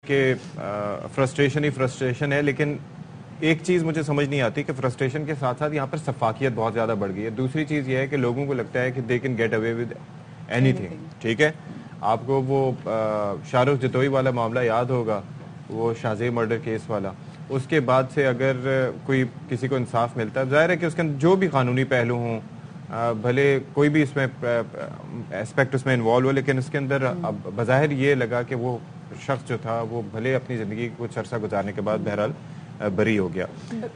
کہ فرسٹریشن ہی فرسٹریشن ہے، لیکن ایک چیز مجھے سمجھ نہیں آتی کہ فرسٹریشن کے ساتھ ساتھ یہاں پر سفاکیت بہت زیادہ بڑھ گئی ہے۔ دوسری چیز یہ ہے کہ لوگوں کو لگتا ہے کہ they can get away with anything, ٹھیک ہے؟ آپ کو وہ شاہ رخ جتوئی والا معاملہ یاد ہوگا، وہ شاہزئی مرڈر کیس والا، اس کے بعد سے اگر کوئی کسی کو انصاف ملتا ہے، ظاہر ہے کہ اس کے جو بھی قانونی پہلو ہوں، بھلے کوئی بھی اس میں اسپیکٹ اس میں انوالو ہو، لیکن اس کے اندر بظاہر یہ لگا کہ وہ شخص جو تھا وہ بھلے اپنی زندگی کچھ عرصہ گزارنے کے بعد بہرحال بری ہو گیا۔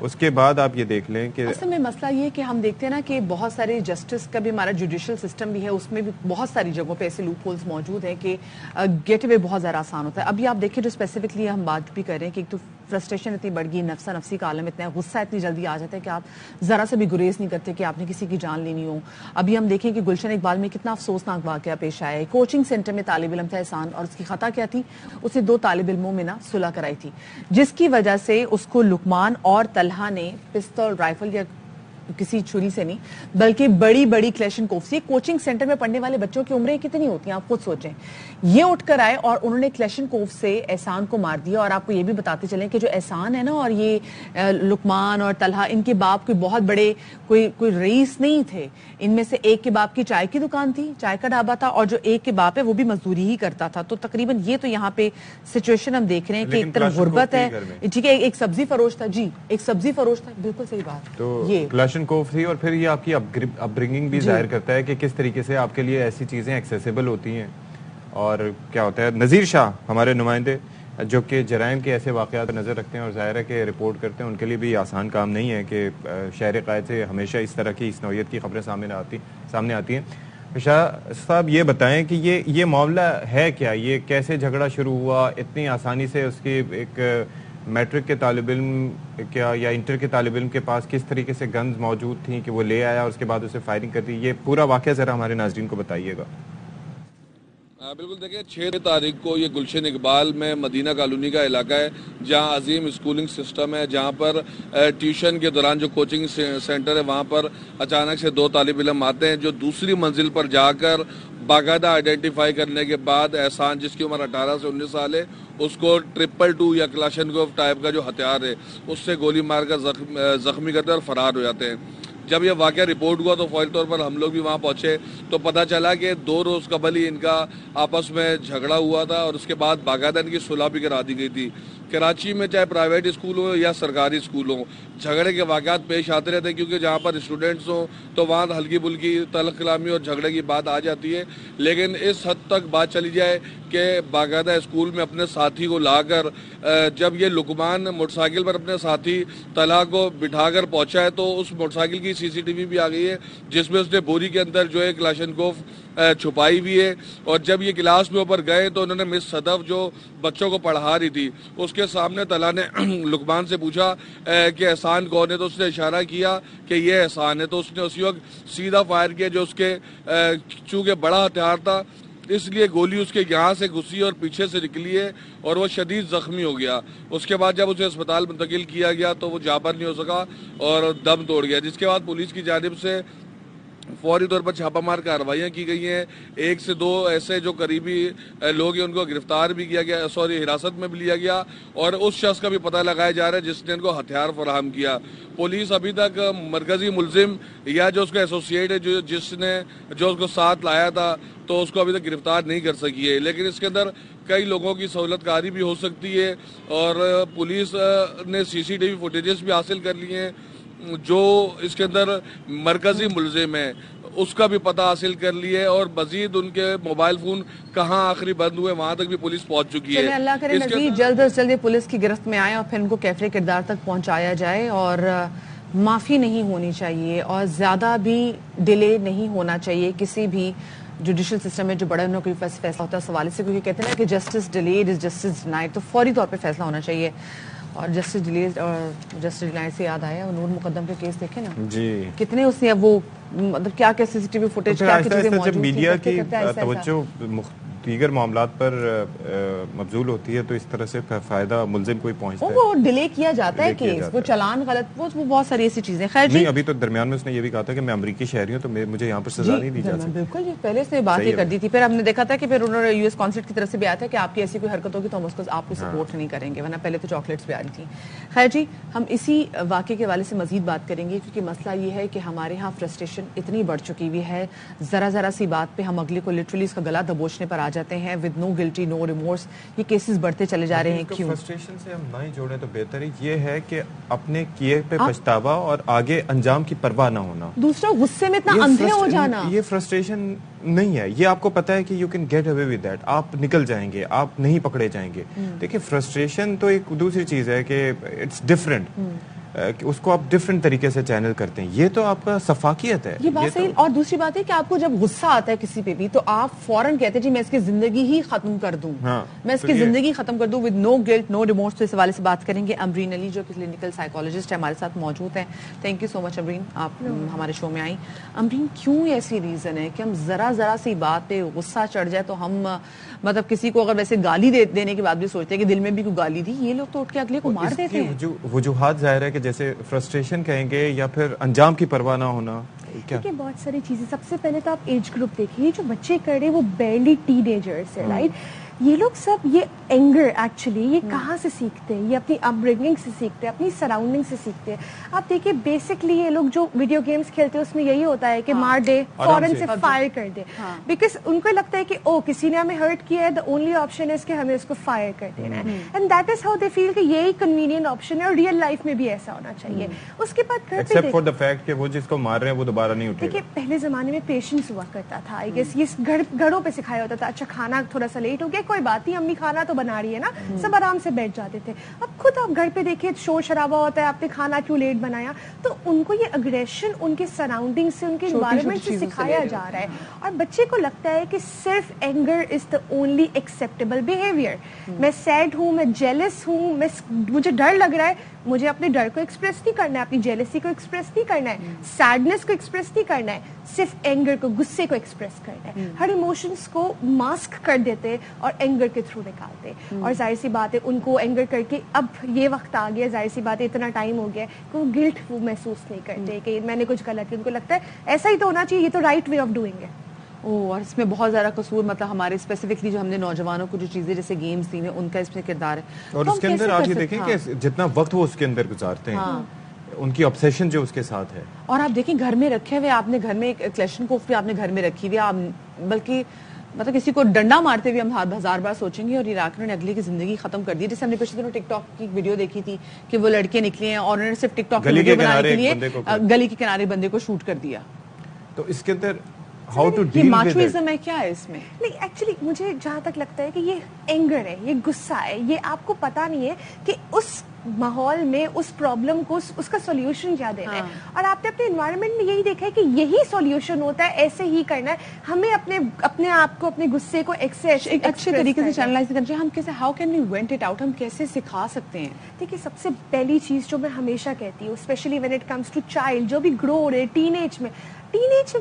اس کے بعد آپ یہ دیکھ لیں کہ اصل میں مسئلہ یہ کہ ہم دیکھتے ہیں نا کہ بہت سارے جسٹس کا بھی ہمارا جوڈیشل سسٹم بھی ہے، اس میں بھی بہت ساری جگہوں پہ ایسے لوپ ہولز موجود ہیں کہ گیٹ اوے بہت زیادہ آسان ہوتا ہے۔ ابھی آپ دیکھیں جو اسپیسیفکلی ہم بات بھی کر رہے ہیں کہ ایک تو فرسٹریشن اتنی بڑھ گئی، نفسا نفسی کا عالم اتنا ہے، غصہ اتنی جلدی آ جاتا ہے کہ آپ ذرا سے بھی گریز نہیں کرتے کہ آپ نے کسی کی جان لینی ہو۔ ابھی ہم دیکھیں کہ گلشن اقبال میں کتنا افسوسناک واقعہ پیش آیا ہے۔ کوچنگ سینٹر میں طالب علم تھا احسان، اور اس کی خطا کیا تھی؟ اس نے 2 طالب علموں میں صلح کرائی تھی، جس کی وجہ سے اس کو لقمان اور طلحہ نے پستول رائفل یا کسی چھری سے نہیں بلکہ بڑی بڑی کلیشن کوف، یہ کوچنگ سینٹر میں پڑھنے والے بچوں کی عمریں کتنی ہوتی ہیں آپ خود سوچیں، یہ اٹھ کر آئے اور انہوں نے کلیشن کوف سے احسان کو مار دیا۔ اور آپ کو یہ بھی بتاتے چلیں کہ جو احسان ہے نا اور یہ لقمان اور طلحہ، ان کے باپ کوئی بہت بڑے کوئی رئیس نہیں تھے، ان میں سے ایک کے باپ کی چائے کی دکان تھی، چائے کا ڈھابا تھا، اور جو ایک کے باپ ہے وہ بھی مزدوری ہی کرتا تھا۔ تو تقریباً یہ تو یہاں پہ سچویشن ہم دیکھ رہے ہیں کہ ایک طرف غربت ہے، ٹھیک ہے، ایک سبزی فروش تھا، جی ایک سبزی فروش تھا، بالکل صحیح بات، تو یہ کلاشن کوف تھی۔ اور پھر یہ آپ کی اپ برنگنگ بھی ظاہر کرتا ہے کہ کس طریقے سے آپ کے لیے ایسی چیزیں ایکسیسیبل ہوتی ہیں، اور کیا ہوتا ہے۔ نذیر شاہ ہمارے نمائندے جو کہ جرائم کے ایسے واقعات نظر رکھتے ہیں اور ظاہر ہے کہ رپورٹ کرتے ہیں، ان کے لیے بھی آسان کام نہیں ہے کہ شہر قائد سے ہمیشہ اس طرح کی اس نوعیت کی خبریں سامنے آتی ہیں۔ شاہ صاحب یہ بتائیں کہ یہ معاملہ ہے کیا، یہ کیسے جھگڑا شروع ہوا اتنی آسانی سے؟ اس کی ایک میٹرک کے طالب علم یا انٹر کے طالب علم کے پاس کس طریقے سے گنز موجود تھیں کہ وہ لے آیا اور اس کے بعد اسے فائرنگ کر دی؟ یہ پورا واقعہ ذرا ہمارے ناظرین کو بتائیے گا۔ بالکل، دیکھیں 6 تاریخ کو یہ گلشن اقبال میں مدینہ کالونی کا علاقہ ہے، جہاں عظیم اسکولنگ سسٹم ہے، جہاں پر ٹیوشن کے دوران جو کوچنگ سینٹر ہے وہاں پر اچانک سے 2 طالب علم آتے ہیں، جو دوسری منزل پر جا کر باقاعدہ آئیڈینٹیفائی کرنے کے بعد احسان، جس کی عمر 18 سے 19 سال ہے، اس کو 222 یا کلاشنکوف ٹائپ کا جو ہتھیار ہے اس سے گولی مار کر زخمی کرتے ہیں اور فرار ہو جاتے ہیں۔ جب یہ واقعہ رپورٹ ہوا تو فوری طور پر ہم لوگ بھی وہاں پہنچے تو پتہ چلا کہ 2 روز قبل ہی ان کا آپس میں جھگڑا ہوا تھا، اور اس کے بعد باقاعدہ ان کی صلح بھی کرا دی گئی تھی۔ کراچی میں چاہے پرائیویٹ اسکول ہو یا سرکاری اسکول ہوں، جھگڑے کے واقعات پیش آتے رہتے ہیں، کیونکہ جہاں پر اسٹوڈنٹس ہوں تو وہاں ہلکی پھلکی تلخ کلامی اور جھگڑے کی بات آ جاتی ہے، لیکن اس حد تک بات چلی جائے کہ باقاعدہ اسکول میں اپنے ساتھی کو لا کر جب یہ لقمان موٹر سائیکل پر اپنے ساتھی طلحہ کو بٹھا کر پہنچا ہے تو اس موٹر سائیکل کی CCTV بھی آ گئی ہے، جس میں اس نے بوری کے اندر جو ہے کلاشنکوف چھپائی بھی ہے۔ اور جب یہ کلاس میں اوپر گئے تو انہوں نے مس صدف جو بچوں کو پڑھا رہی تھی اس کے سامنے طلحہ نے لقمان سے پوچھا کہ احسان کون ہے، تو اس نے اشارہ کیا کہ یہ احسان ہے، تو اس نے اسی وقت سیدھا فائر کیا، جو اس کے چونکہ بڑا ہتھیار تھا اس لیے گولی اس کے یہاں سے گھسی اور پیچھے سے نکلی ہے اور وہ شدید زخمی ہو گیا۔ اس کے بعد جب اسے اسپتال منتقل کیا گیا تو وہ جاں پر نہیں ہو سکا اور دم توڑ گیا، جس کے بعد پولیس کی جانب سے فوری طور پر چھاپہ مار کارروائیاں کی گئی ہیں۔ 1 سے 2 ایسے جو قریبی لوگ ہیں ان کو گرفتار بھی کیا گیا، حراست میں بھی لیا گیا، اور اس شخص کا بھی پتہ لگایا جا رہا ہے جس نے ان کو ہتھیار فراہم کیا۔ پولیس ابھی تک مرکزی ملزم یا جو اس کا ایسوسیٹ ہے جس نے اس کو ساتھ لایا تھا تو اس کو ابھی تک گرفتار نہیں کر سکی ہے، لیکن اس کے اندر کئی لوگوں کی سہولت کاری بھی ہو سکتی ہے، اور پولیس نے CCTV فوٹیجز بھی حاصل کر لی ہیں۔ جو اس کے اندر مرکزی ملزم ہے اس کا بھی پتہ حاصل کر لیے، اور مزید ان کے موبائل فون کہاں آخری بند ہوئے وہاں تک بھی پولیس پہنچ چکی ہے۔ چلیں اللہ کرے نذیر جلد از جلد پولیس کی گرفت میں آئے اور پھر ان کو کیفر کردار تک پہنچایا جائے، اور معافی نہیں ہونی چاہیے اور زیادہ بھی ڈیلے نہیں ہونا چاہیے کسی بھی جوڈیشل سسٹم میں جو بڑا انہوں کوئی فیصلہ ہوتا ہے سوالے سے، کیونکہ کہتے ہیں نا کہ justice delayed is justice denied, تو فوری طور پہ فیصلہ ہونا چاہیے۔ اور جسٹس ڈیلیڈ اور جسٹس ڈینائڈ سے یاد آیا نور مقدم کے کیس دیکھیں نا جی کتنے اس نے وہ مطلب کیا CCTV فوٹیج کیا چیزیں موجود میڈیا کی توجہ دیگر معاملات پر مبذول ہوتی ہے تو اس طرح سے فائدہ ملزم کوئی پہنچتا ہے, وہ ڈیلے کیا جاتا ہے کیس, وہ چلان غلط, وہ بہت ساری ایسی چیزیں. خیر جی, نہیں ابھی تو درمیان میں اس نے یہ بھی کہا تھا کہ میں امریکی شہری ہوں تو مجھے یہاں پر سزا نہیں دی جا سکتی. بالکل جی, پہلے سے بات یہ کر دی تھی. پھر ہم نے دیکھا تھا کہ پھر انہوں نے یو ایس کانسلیٹ کی طرف سے بھی آیا تھا کہ آپ کی ایسی کوئی حرکت ہوگی تو ہم اس کو آپ کو سپورٹ نہیں کریں گے, ورنہ پہلے تو چاکلیٹس بھی آ رہی تھیں. خیر جی, ہم اسی واقعے کے حوالے سے مزید بات کریں گے, کیونکہ مسئلہ یہ ہے کہ ہمارے ہاں فرسٹریشن اتنی بڑھ چکی ہوئی ہے, ذرا سی بات پہ ہم اگلے کو لٹرلی اس کا گلا دبوچنے پر آ جاتے ہیں, with no guilty no remorse. یہ کیسز بڑھتے چلے جا رہے ہیں. کیوں فرسٹریشن سے ہم نہ ہی جوڑیں تو بہتر یہ ہے کہ اپنے کیے پہ پچھتاوا اور آگے انجام کی پرواہ نہ ہونا. دوسرا غصے میں اتنا اندھے ہو جانا, یہ فرسٹریشن نہیں ہے. یہ آپ کو پتا ہے کہ you can get away with that, آپ نکل جائیں گے, آپ نہیں پکڑے جائیں گے. دیکھیں فرسٹریشن تو ایک دوسری چیز ہے کہ اٹس ڈفرینٹ, اس کو آپ ڈفرینٹ طریقے سے چینل کرتے ہیں. یہ تو آپ کا سفاکیت ہے. یہ بات صحیح. اور دوسری بات ہے کہ آپ کو جب غصہ آتا ہے کسی پہ بھی تو آپ فوراً کہتے ہیں جی میں اس کی زندگی ہی ختم کر دوں, میں اس کی زندگی ختم کر دوں with no guilt no remorse. تو اس حوالے سے بات کریں گے امرین علی جو کہ کلینکل سائیکالوجسٹ ہے, ہمارے ساتھ موجود ہیں. تھینک یو سو مچ امرین, آپ ہمارے شو میں آئیں. امرین, کیوں ایسی ریزن ہے کہ ہم ذرا سی بات پہ غصہ چڑھ جائے تو ہم مطلب کسی کو اگر ویسے گالی دینے کے بعد بھی سوچتے ہیں کہ دل میں بھی کوئی گالی دی, یہ لوگ تو اٹھ کے اگلے کو مار دیتے ہیں. وجوہات ظاہر ہے کہ جیسے فرسٹریشن کہیں گے یا پھر انجام کی پرواہ نہ ہونا. دیکھیے بہت ساری چیزیں. سب سے پہلے تو آپ ایج گروپ دیکھیے, جو بچے کر رہے ہیں وہ بیرلی ٹین ایجرس ہے, رائٹ. یہ لوگ سب یہ اینگر ایکچولی یہ کہاں سے سیکھتے ہیں؟ یہ اپنی اپ برنگنگ سے سیکھتے ہیں, اپنی سراؤنڈنگ سے سیکھتے ہیں. آپ دیکھیے بیسکلی یہ لوگ جو ویڈیو گیمز کھیلتے ہیں اس میں یہی ہوتا ہے کہ مار دے, فوراً سے فائر کر دے, بیکاز ان کو لگتا ہے کہ او کسی نے ہمیں ہرٹ کیا ہے, دا اونلی آپشن ہے کہ ہمیں اس کو فائر کر دینا ہے. And that is how they feel کہ یہی کنوینئنٹ آپشن ہے, اور ریئل لائف میں بھی ایسا ہونا چاہیے. اس کے بعد ایکسپٹ فار دی فیکٹ کہ وہ جس کو مار رہے ہیں وہ دوبارہ نہیں اٹھے گا. دیکھیے پہلے زمانے میں پیشنس ہوا کرتا تھا, آئی گیس یہ گھروں پہ سکھایا ہوتا تھا. اچھا کھانا تھوڑا سا لیٹ ہو گیا, کوئی بات نہیں, امی کھانا تو بنا رہی ہے نا, سب آرام سے بیٹھ جاتے تھے. اب خود آپ گھر پہ دیکھیں شور شرابہ ہوتا ہے, آپ نے کھانا کیوں لیٹ بنایا, تو ان کو یہ اگریشن ان کے سراؤنڈنگ سے, ان کے انوائرمنٹ سے سکھایا جا رہا ہے. اور بچے کو لگتا ہے کہ صرف anger is the only acceptable behaviour. میں سیڈ ہوں, میں جیلس ہوں, مجھے ڈر لگ رہا ہے, مجھے اپنے ڈر کو ایکسپریس نہیں کرنا ہے, اپنی جیلسی کو ایکسپریس نہیں کرنا ہے, سیڈنس کو ایکسپریس نہیں کرنا ہے, صرف اینگر کو, غصے کو ایکسپریس کرنا ہے. ہر ایموشنس کو ماسک کر دیتے اور اینگر کے تھرو نکالتے. اور ظاہر سی بات ہے ان کو اینگر کر کے اب یہ وقت آ گیا, ظاہر سی بات ہے اتنا ٹائم ہو گیا کہ وہ گلٹ وہ محسوس نہیں کرتے کہ میں نے کچھ غلط کیا. ان کو لگتا ہے ایسا ہی تو ہونا چاہیے, یہ تو رائٹ وے آف ڈوئنگ ہے. اور اس میں بہت زیادہ قصور مطلب ہمارے اسپیسیفکلی جو ہم نے نوجوانوں کو جو چیزیں جیسے گیمز دی ہیں ان کا اس میں کردار ہے. اور اس کے اندر آپ یہ دیکھیں کہ جتنا وقت وہ اس کے اندر گزارتے ہیں, ان کی obsession جو اس کے ساتھ ہے. اور آپ دیکھیں گھر میں رکھے ہوئے, آپ نے گھر میں ایک کلیشنکوف بھی آپ نے گھر میں رکھی ہوئی, آپ بلکہ مطلب کسی کو ڈنڈا مارتے ہوئے ہم ہزار بار سوچیں گے, اور عراق نے اگلے کی زندگی ختم کر دی. جیسے ہم نے پچھلے دنوں ٹک ٹاک کی ویڈیو دیکھی تھی کہ وہ لڑکے نکلے ہیں اور انہوں نے صرف ٹک ٹاک کی ویڈیو بنانے کے لیے گلی کے کنارے بندے کو شوٹ کر دیا. تو اس کے اندر ہاؤ ٹو ڈیل ود ماچوئزم ہے کیا ہے اس میں؟ نہیں ایکچولی مجھے جہاں تک لگتا ہے کہ یہ اینگر ہے, یہ غصہ ہے, یہ آپ کو پتا نہیں ہے کہ اس ماحول میں اس پرابلم کو اس کا سولوشن کیا دینا ہے. اور آپ نے اپنے انوائرمنٹ میں یہی دیکھا ہے کہ یہی سولوشن ہوتا ہے, ایسے ہی کرنا ہے. ہمیں اپنے آپ کو, اپنے غصے کو اچھے طریقے سے چینلائز کرنا چاہیے. ہم کیسے how can we vent it out, ہم کیسے سکھا سکتے ہیں؟ دیکھیے سب سے پہلی چیز جو میں ہمیشہ کہتی ہوں, especially when it comes to child جو بھی گرو ہو رہے ٹین ایج میں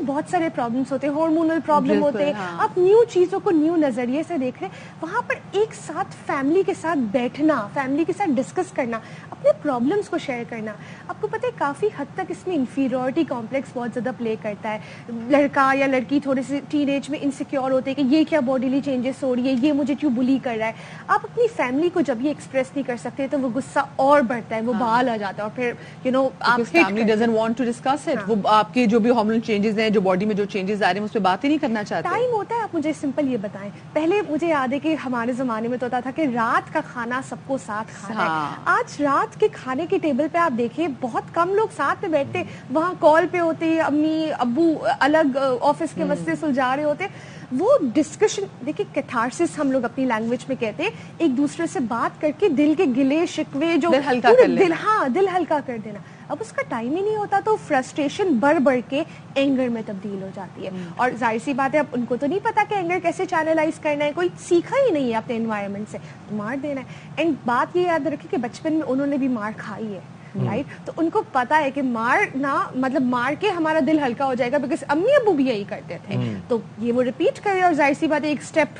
بہت سارے پرابلمس ہوتے ہیں, ہارمونل پرابلم ہوتے ہیں. آپ نیو چیزوں کو نیو نظریے سے دیکھ رہے ہیں, وہاں پر ایک ساتھ فیملی کے ساتھ بیٹھنا, فیملی کے ساتھ ڈسکس کرنا, اپنے پرابلمس کو شیئر کرنا. آپ کو پتہ ہے کافی حد تک اس میں انفیریورٹی کمپلیکس بہت زیادہ پلے کرتا ہے. لڑکا یا لڑکی تھوڑے سے ٹین ایج میں انسیکیور ہوتے ہیں کہ یہ کیا باڈیلی چینجز ہو رہی ہے, یہ مجھے کیوں بلی کر رہا ہے. آپ اپنی فیملی کو جب یہ ایکسپریس نہیں کر سکتے تو وہ غصہ اور بڑھتا ہے, وہ بحال آ جاتا ہے, اور پھر آپ family doesn't want to discuss it. وہ آپ کے جو بھی ہارمونل چینجز ہیں, جو باڈی میں جو چینجز آ رہے ہیں اس پہ بات ہی نہیں کرنا چاہتے. ٹائم ہوتا ہے. آپ مجھے سمپل یہ بتائیں, پہلے مجھے یاد ہے کہ ہمارے زمانے میں تو ہوتا تھا کہ رات کا کھانا سب کو ساتھ کھانا ہے. آج رات کے کھانے کے ٹیبل پہ آپ دیکھیں بہت کم لوگ ساتھ میں بیٹھتے, وہاں کال پہ ہوتے, امی ابو الگ آفس کے واسطے سلجھا رہے ہوتے. وہ ڈسکشن دیکھیں, کیتھارسس ہم لوگ اپنی لینگویج میں کہتے ہیں, ایک دوسرے سے بات کر کے دل کے گلے شکوے جو دل ہلکا کر دینا. اب اس کا ٹائم ہی نہیں ہوتا تو فرسٹریشن بڑھ کے اینگر میں تبدیل ہو جاتی ہے. اور ظاہر سی بات ہے اب ان کو تو نہیں پتا کہ اینگر کیسے چینلائز کرنا ہے, کوئی سیکھا ہی نہیں ہے اپنے انوائرمنٹ سے, مار دینا ہے. اینڈ بات یہ یاد رکھیں کہ بچپن میں انہوں نے بھی مار کھائی ہے, رائٹ. تو ان کو پتا ہے کہ مار کے ہمارا دل ہلکا ہو جائے گا, بیکاز امی ابو بھی یہی کرتے تھے. تو یہ وہ ریپیٹ کرے, اور ظاہر سی بات ہے ایک اسٹیپ